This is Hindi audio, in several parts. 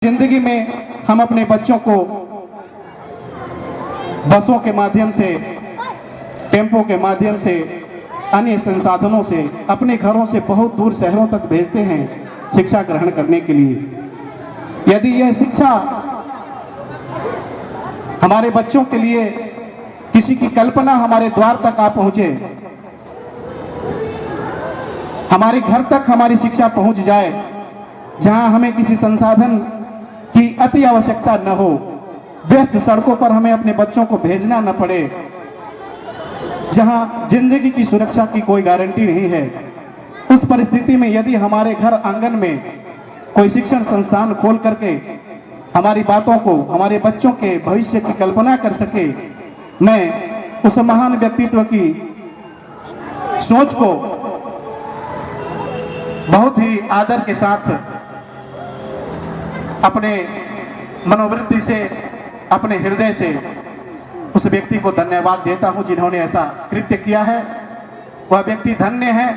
जिंदगी में हम अपने बच्चों को बसों के माध्यम से, टेम्पो के माध्यम से, अन्य संसाधनों से अपने घरों से बहुत दूर शहरों तक भेजते हैं शिक्षा ग्रहण करने के लिए। यदि यह शिक्षा हमारे बच्चों के लिए किसी की कल्पना हमारे द्वार तक आ पहुंचे, हमारे घर तक हमारी शिक्षा पहुंच जाए, जहां हमें किसी संसाधन की अति आवश्यकता न हो, व्यस्त सड़कों पर हमें अपने बच्चों को भेजना न पड़े, जहां जिंदगी की सुरक्षा की कोई गारंटी नहीं है, उस परिस्थिति में यदि हमारे घर आंगन में कोई शिक्षण संस्थान खोल करके हमारी बातों को, हमारे बच्चों के भविष्य की कल्पना कर सके, मैं उस महान व्यक्तित्व की सोच को बहुत ही आदर के साथ अपने मनोवृत्ति से, अपने हृदय से उस व्यक्ति को धन्यवाद देता हूं जिन्होंने ऐसा कृत्य किया है। वह व्यक्ति धन्य है।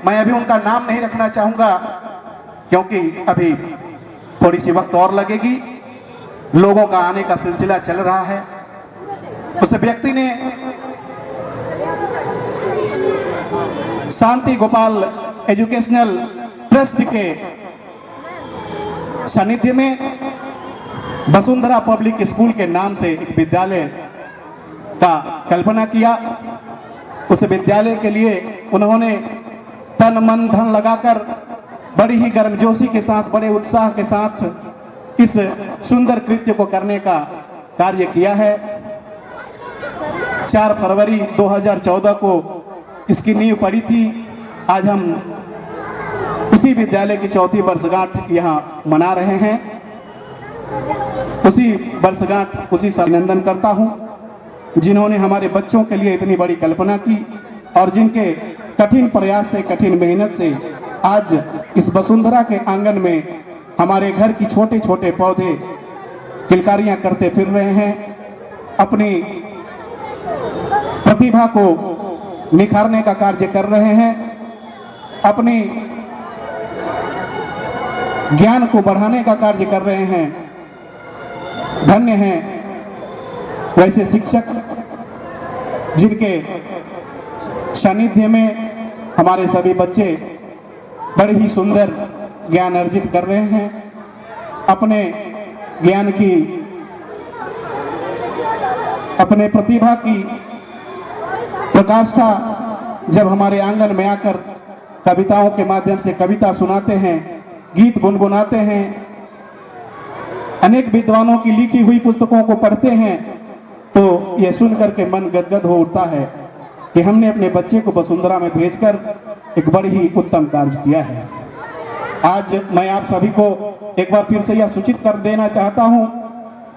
मैं अभी उनका नाम नहीं रखना चाहूंगा क्योंकि अभी थोड़ी सी वक्त और लगेगी, लोगों का आने का सिलसिला चल रहा है। उस व्यक्ति ने शांति गोपाल एजुकेशनल ट्रस्ट के सानिध्य में वसुंधरा पब्लिक स्कूल के नाम से एक विद्यालय का कल्पना किया। उस विद्यालय के लिए उन्होंने तन मन धन लगाकर बड़ी ही गर्मजोशी के साथ, बड़े उत्साह के साथ इस सुंदर कृत्य को करने का कार्य किया है। 4 फरवरी 2014 को इसकी नींव पड़ी थी। आज हम उसी विद्यालय की 4थी वर्षगांठ यहाँ मना रहे हैं। उसी वर्षगांठ, उसी साल अभिनंदन करता हूँ जिन्होंने हमारे बच्चों के लिए इतनी बड़ी कल्पना की और जिनके कठिन प्रयास से, कठिन मेहनत से आज इस वसुंधरा के आंगन में हमारे घर की छोटे छोटे पौधे किलकारियां करते फिर रहे हैं, अपनी प्रतिभा को निखारने का कार्य कर रहे हैं, अपनी ज्ञान को बढ़ाने का कार्य कर रहे हैं। धन्य हैं वैसे शिक्षक जिनके सानिध्य में हमारे सभी बच्चे बड़े ही सुंदर ज्ञान अर्जित कर रहे हैं। अपने ज्ञान की, अपने प्रतिभा की प्रकाष्ठा जब हमारे आंगन में आकर कविताओं के माध्यम से कविता सुनाते हैं, गीत गुनगुनाते हैं, अनेक विद्वानों की लिखी हुई पुस्तकों को पढ़ते हैं, तो यह सुनकर के मन गदगद हो उठता है कि हमने अपने बच्चे को वसुंधरा में भेजकर एक बड़ी ही उत्तम कार्य किया है। आज मैं आप सभी को एक बार फिर से यह सूचित कर देना चाहता हूं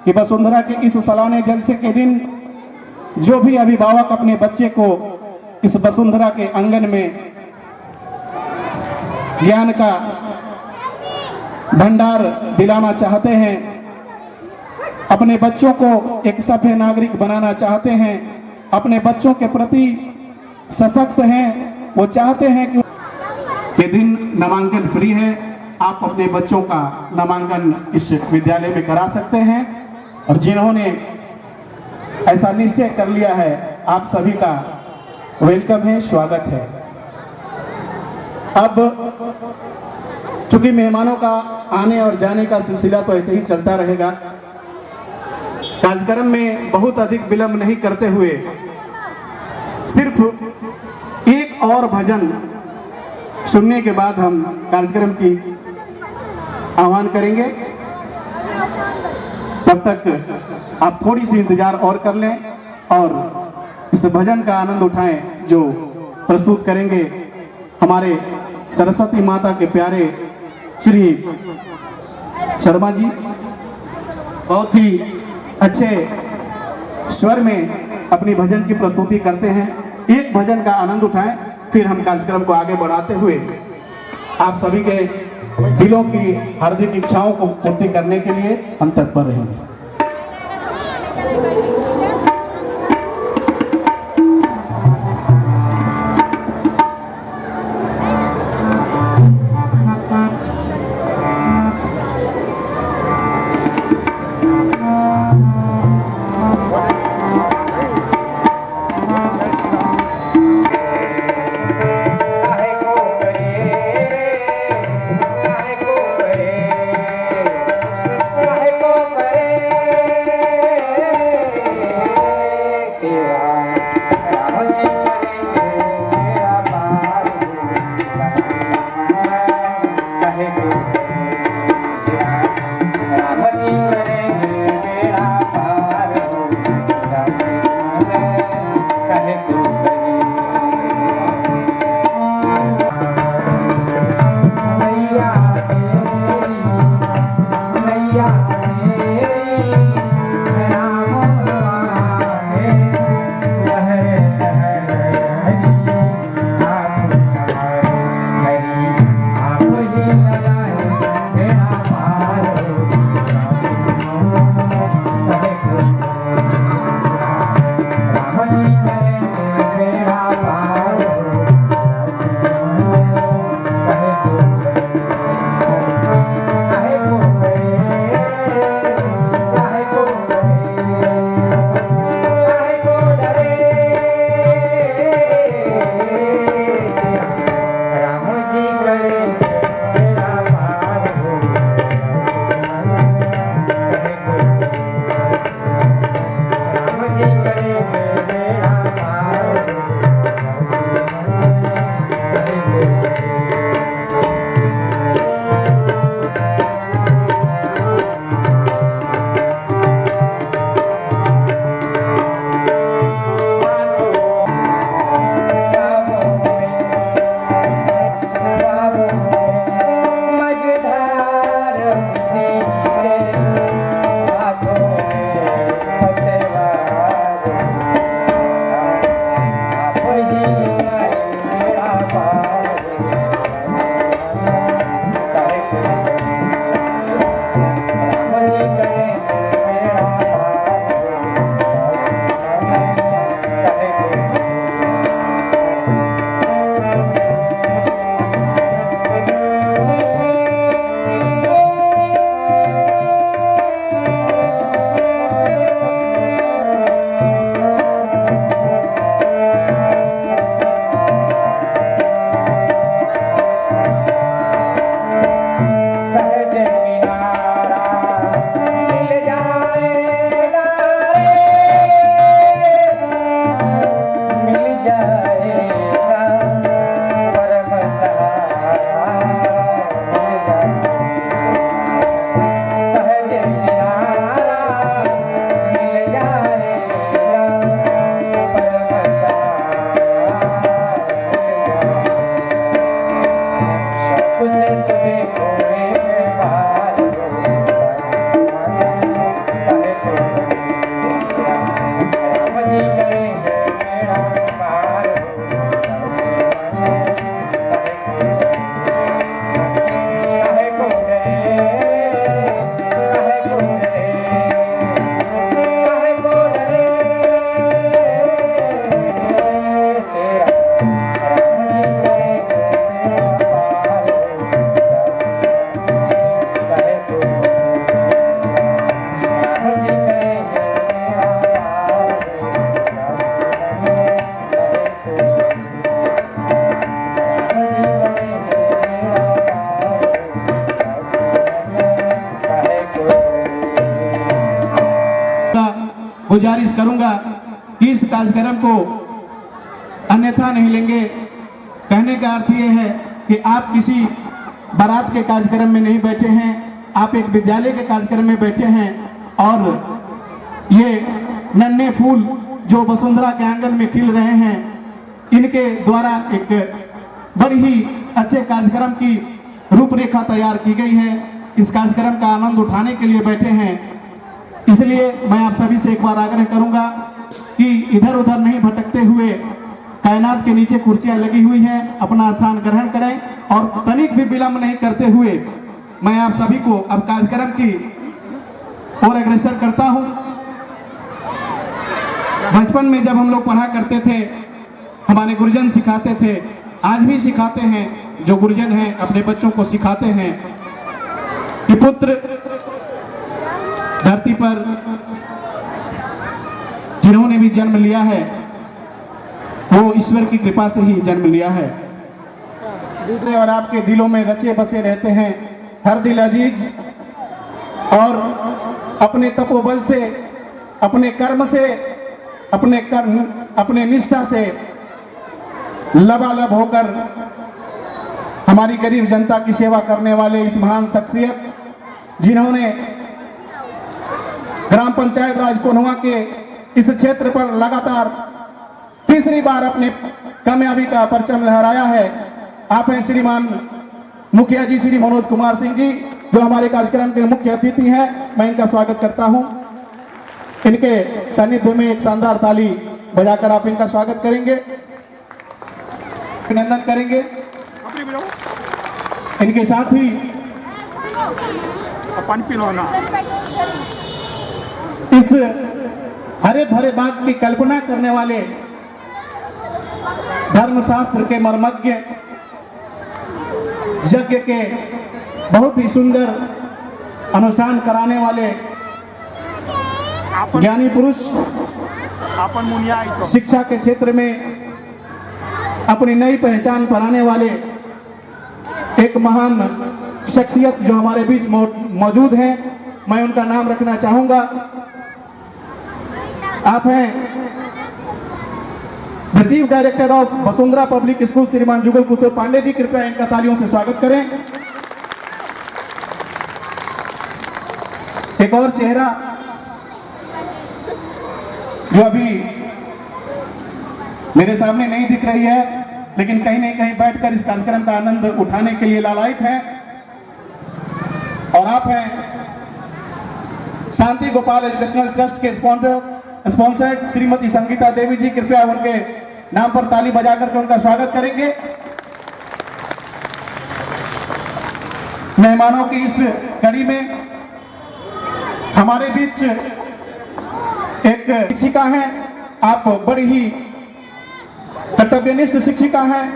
कि वसुंधरा के इस सालाने जलसे के दिन जो भी अभिभावक अपने बच्चे को इस वसुंधरा के आंगन में ज्ञान का भंडार दिलाना चाहते हैं, अपने बच्चों को एक सभ्य नागरिक बनाना चाहते हैं, अपने बच्चों के प्रति सशक्त हैं, वो चाहते हैं कि ये दिन नामांकन फ्री है, आप अपने बच्चों का नामांकन इस विद्यालय में करा सकते हैं। और जिन्होंने ऐसा निश्चय कर लिया है, आप सभी का वेलकम है, स्वागत है। अब चूंकि मेहमानों का आने और जाने का सिलसिला तो ऐसे ही चलता रहेगा, कार्यक्रम में बहुत अधिक विलंब नहीं करते हुए सिर्फ एक और भजन सुनने के बाद हम कार्यक्रम की आह्वान करेंगे। तब तक आप थोड़ी सी इंतजार और कर लें और इस भजन का आनंद उठाएं जो प्रस्तुत करेंगे हमारे सरस्वती माता के प्यारे श्री शर्मा जी। बहुत ही अच्छे स्वर में अपनी भजन की प्रस्तुति करते हैं। एक भजन का आनंद उठाएं, फिर हम कार्यक्रम को आगे बढ़ाते हुए आप सभी के दिलों की हार्दिक इच्छाओं को पूर्ति करने के लिए हम तत्पर रहेंगे। गुजारिश करूंगा कि इस कार्यक्रम को अन्यथा नहीं लेंगे। कहने का अर्थ ये है कि आप किसी बारात के कार्यक्रम में नहीं बैठे हैं, आप एक विद्यालय के कार्यक्रम में बैठे हैं और ये नन्हे फूल जो वसुंधरा के आंगन में खिल रहे हैं, इनके द्वारा एक बड़ी ही अच्छे कार्यक्रम की रूपरेखा तैयार की गई है। इस कार्यक्रम का आनंद उठाने के लिए बैठे हैं, इसलिए मैं आप सभी से एक बार आग्रह करूंगा कि इधर उधर नहीं भटकते हुए कायनात के नीचे कुर्सियां लगी हुई हैं, अपना स्थान ग्रहण करें और तनिक भी विलंब नहीं करते हुए मैं आप सभी को अब कार्यक्रम की ओर अग्रसर करता हूं। बचपन में जब हम लोग पढ़ा करते थे, हमारे गुरुजन सिखाते थे, आज भी सिखाते हैं, जो गुरुजन हैं अपने बच्चों को सिखाते हैं कि पुत्र धरती पर जिन्होंने भी जन्म लिया है वो ईश्वर की कृपा से ही जन्म लिया है और आपके दिलों में रचे बसे रहते हैं। हर दिल अजीज और अपने तपोबल से, अपने कर्म से, अपने निष्ठा से लबालब होकर हमारी गरीब जनता की सेवा करने वाले इस महान शख्सियत, जिन्होंने ग्राम पंचायत राज कोन्हुआ के इस क्षेत्र पर लगातार तीसरी बार अपने कामयाबी का परचम लहराया है, आप हैं श्रीमान मुखिया जी श्री मनोज कुमार सिंह जी। जो हमारे कार्यक्रम के मुख्य अतिथि हैं, मैं इनका स्वागत करता हूं। इनके सानिध्य में एक शानदार ताली बजाकर आप इनका स्वागत करेंगे, अभिनंदन करेंगे। इनके साथ ही इस हरे भरे बाग की कल्पना करने वाले धर्मशास्त्र के मर्मज्ञ, यज्ञ के बहुत ही सुंदर अनुष्ठान कराने वाले ज्ञानी पुरुष, शिक्षा के क्षेत्र में अपनी नई पहचान बनाने वाले एक महान शख्सियत जो हमारे बीच मौजूद हैं, मैं उनका नाम रखना चाहूंगा। आप हैं the chief director of Vasundhara public school श्रीमान जुगल किशोर पांडे जी, कृपया इनका तालियों से स्वागत करें। एक और चेहरा जो अभी मेरे सामने नहीं दिख रही है, लेकिन कहीं न कहीं बैठकर इस कार्यक्रम का आनंद उठाने के लिए लालायित है, और आप हैं शांति गोपाल एजुकेशनल ट्रस्ट के स्पॉन्सर्ड श्रीमती संगीता देवी जी, कृपया उनके नाम पर ताली बजा करके उनका स्वागत करेंगे। मेहमानों की इस कड़ी में हमारे बीच एक शिक्षिका हैं, आप बड़ी ही कर्तव्यनिष्ठ शिक्षिका हैं,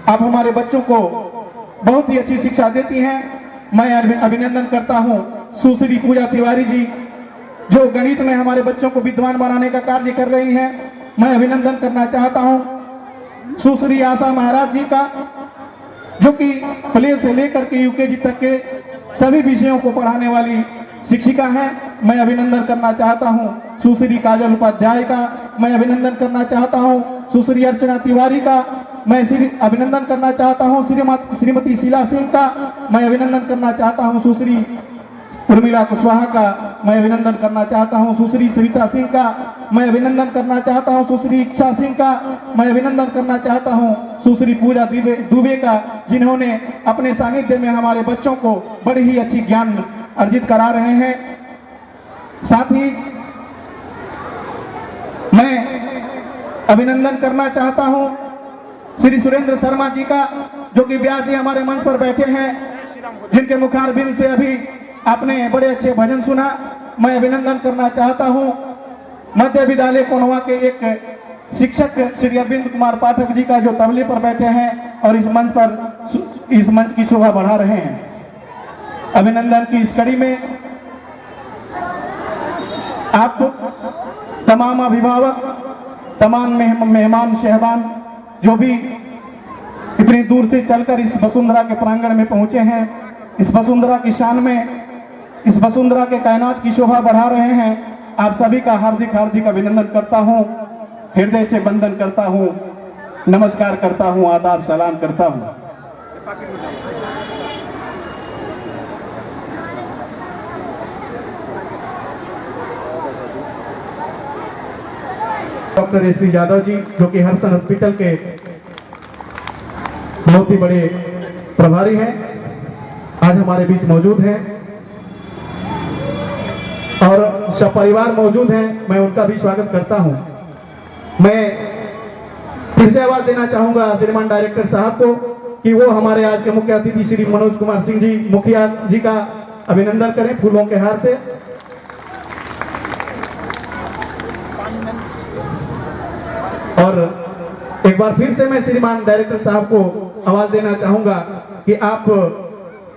आप हमारे बच्चों को बहुत ही अच्छी शिक्षा देती हैं। मैं अभिनंदन करता हूं सुश्री पूजा तिवारी जी, जो गणित में हमारे बच्चों को विद्वान बनाने का कार्य कर रही हैं। मैं अभिनंदन करना चाहता हूं सुश्री आशा महाराज जी का, जो कि प्ले से लेकर के यूकेजी तक के सभी विषयों को पढ़ाने वाली शिक्षिका हैं। मैं अभिनंदन करना चाहता हूं सुश्री काजल उपाध्याय का, मैं अभिनंदन करना चाहता हूं सुश्री अर्चना तिवारी का, मैं अभिनंदन करना चाहता हूं श्रीमती शीला सिंह का, मैं अभिनंदन करना चाहता हूं सुश्री उर्मिला कुशवाहा का, मैं अभिनंदन करना चाहता हूं सुश्री सविता सिंह का, मैं अभिनंदन करना चाहता हूं सुश्री इच्छा सिंह का, मैं अभिनंदन करना चाहता हूं सुश्री पूजा दुबे का, जिन्होंने अपने सानिध्य में हमारे बच्चों को बड़ी ही अच्छी ज्ञान अर्जित करा रहे हैं। साथ ही मैं अभिनंदन करना चाहता हूं श्री सुरेंद्र शर्मा जी का, जो कि व्यास जी हमारे मंच पर बैठे हैं, जिनके मुखारबिंद से अभी आपने बड़े अच्छे भजन सुना। मैं अभिनंदन करना चाहता हूं मध्य विद्यालय कोनवा के एक शिक्षक श्री अरविंद कुमार पाठक जी का, जो तबले पर बैठे हैं और इस मंच की शोभा बढ़ा रहे हैं। अभिनंदन की इस कड़ी में आपको तमाम अभिभावक, तमाम मेहमान शहबान, जो भी इतनी दूर से चलकर इस वसुंधरा के प्रांगण में पहुंचे हैं, इस वसुंधरा की शान में, इस वसुंधरा के कायनात की शोभा बढ़ा रहे हैं, आप सभी का हार्दिक हार्दिक अभिनंदन करता हूं, हृदय से वंदन करता हूं, नमस्कार करता हूं, आदाब सलाम करता हूं। Doctor S P Yadav ji, जो कि हर्षन हॉस्पिटल के बहुत ही बड़े प्रभारी हैं, आज हमारे बीच मौजूद हैं, और सब परिवार मौजूद हैं, मैं उनका भी स्वागत करता हूं। मैं फिर से आवाज देना चाहूंगा श्रीमान डायरेक्टर साहब को कि वो हमारे आज के मुख्य अतिथि श्री मनोज कुमार सिंह जी मुखिया जी का अभिनंदन करें फूलों के हार से। और एक बार फिर से मैं श्रीमान डायरेक्टर साहब को आवाज देना चाहूंगा कि आप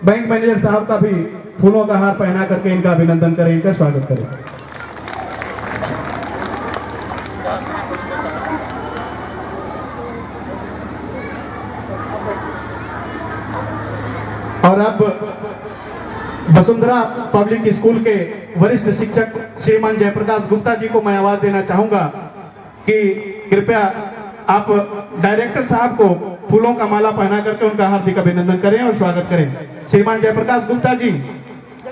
बैंक मैनेजर साहब का भी फूलों का हार पहना करके इनका अभिनंदन करें, इनका स्वागत करें। और अब वसुंधरा पब्लिक स्कूल के वरिष्ठ शिक्षक श्रीमान जयप्रकाश गुप्ता जी को मैं आवाज देना चाहूंगा कि कृपया आप डायरेक्टर साहब को फूलों का माला पहना करके उनका हार्दिक अभिनंदन करें और स्वागत करें। श्रीमान जयप्रकाश गुप्ता जी,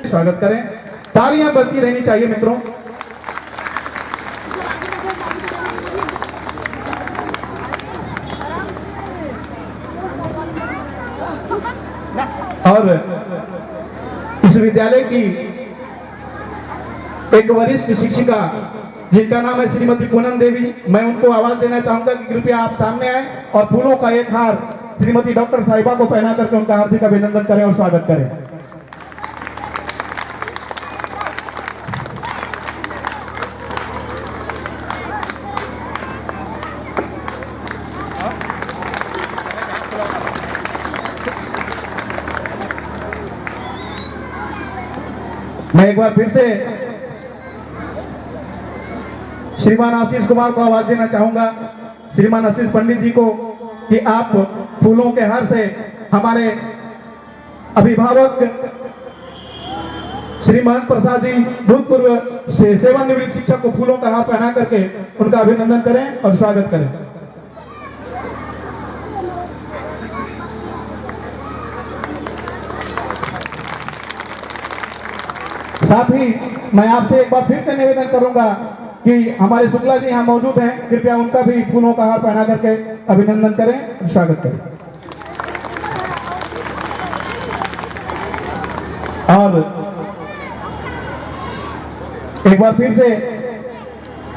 स्वागत करें। तालियां बजती रहनी चाहिए मित्रों। और इस विद्यालय की एक वरिष्ठ शिक्षिका जिनका नाम है श्रीमती पूनम देवी, मैं उनको आवाज देना चाहूंगा कि कृपया आप सामने आए और फूलों का एक हार श्रीमती डॉक्टर साहिबा को पहना करके उनका हार्दिक अभिनंदन करें और स्वागत करें। मैं एक बार फिर से श्रीमान आशीष कुमार को आवाज देना चाहूंगा, श्रीमान आशीष पंडित जी को, कि आप फूलों के हार से हमारे अभिभावक श्रीमान प्रसाद जी भूतपूर्व सेवानिवृत्त शिक्षक को फूलों का हार पहना करके उनका अभिनंदन करें और स्वागत करें। साथ ही मैं आपसे एक बार फिर से निवेदन करूंगा कि हमारे शुक्ला जी यहाँ मौजूद हैं, कृपया उनका भी फूलों का हार पहना करके अभिनंदन करें और स्वागत करें। और एक बार फिर से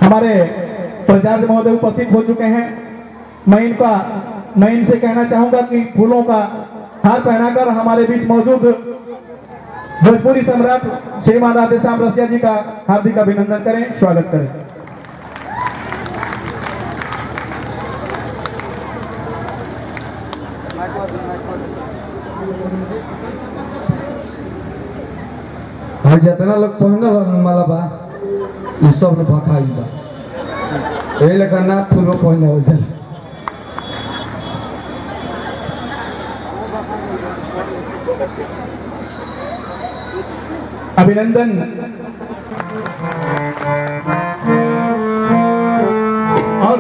हमारे प्राचार्य महोदय उपस्थित हो चुके हैं। मैं इनसे कहना चाहूंगा कि फूलों का हार पहनाकर हमारे बीच मौजूद भोजपुरी सम्राट श्रीमान राधेश्याम रसिया जी का हार्दिक अभिनंदन करें, स्वागत करें। हाँ, जितना लोग पहनल माला बा ये सब ने भखाई बा, यही लेकर ना फूलो पहने हो जाए। अभिनंदन। और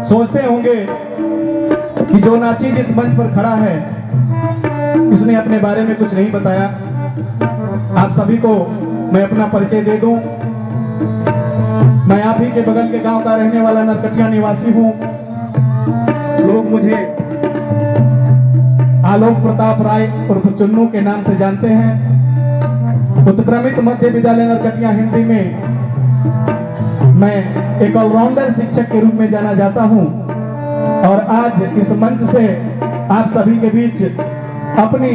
सोचते होंगे कि जो नाची जिस मंच पर खड़ा है इसने अपने बारे में कुछ नहीं बताया। आप सभी को मैं अपना परिचय दे दूं। मैं आप ही के बगल के गांव का रहने वाला नरकटिया निवासी हूं। लोग मुझे आलोक प्रताप राय उर्फ चुन्नू के नाम से जानते हैं। उत्क्रमित मध्य विद्यालय नरकटिया हिंदी में मैं एक ऑलराउंडर शिक्षक के रूप में जाना जाता हूं और आज इस मंच से आप सभी के बीच अपनी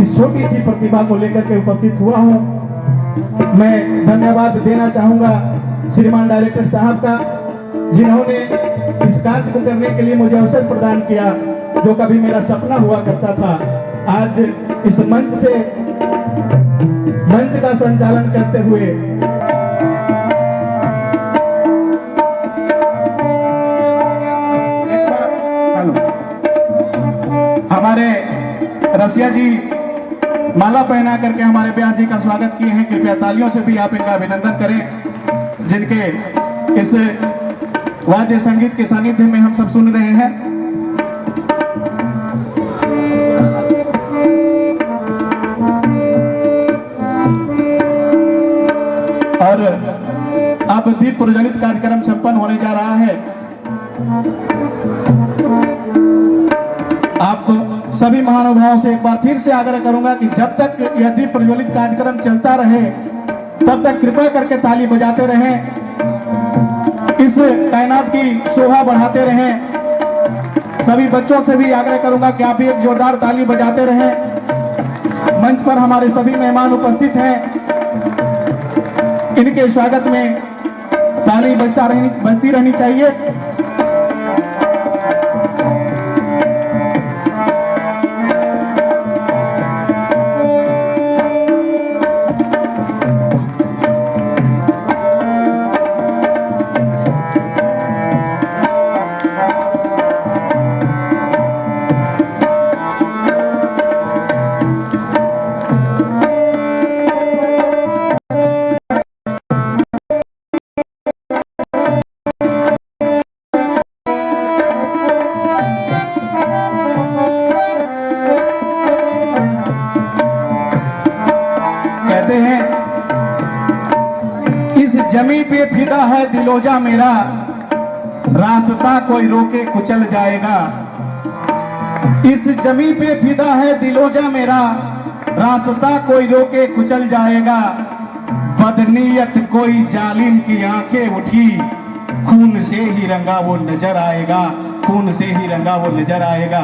इस छोटी सी प्रतिभा को लेकर के उपस्थित हुआ हूं। मैं धन्यवाद देना चाहूंगा श्रीमान डायरेक्टर साहब का, जिन्होंने इस कार्य को करने के लिए मुझे अवसर प्रदान किया जो कभी मेरा सपना हुआ करता था। आज इस मंच का संचालन करते हुए हमारे रसिया जी माला पहना करके हमारे ब्यास जी का स्वागत किए हैं। कृपया तालियों से भी आप इनका अभिनंदन करें, जिनके इस वाद्य संगीत के सानिध्य में हम सब सुन रहे हैं। और अब दीप प्रज्वलित कार्यक्रम संपन्न होने जा रहा है। आप सभी महानुभावों से एक बार फिर से आग्रह करूंगा कि जब तक यह दीप प्रज्वलित कार्यक्रम चलता रहे तब तक कृपया करके ताली बजाते रहें, इस कायनात की शोभा बढ़ाते रहें। सभी बच्चों से भी आग्रह करूंगा कि आप भी एक जोरदार ताली बजाते रहें। मंच पर हमारे सभी मेहमान उपस्थित हैं, इनके स्वागत में ताली बजती रहनी चाहिए। कहते हैं इस जमी पे फिदा है दिलोजा मेरा, रास्ता कोई रोके कुचल जाएगा। इस जमी पे फिदा है दिलोजा मेरा, रास्ता कोई रोके कुचल जाएगा। बदनीयत कोई जालिम की आंखें उठी, खून से ही रंगा वो नजर आएगा, खून से ही रंगा वो नजर आएगा।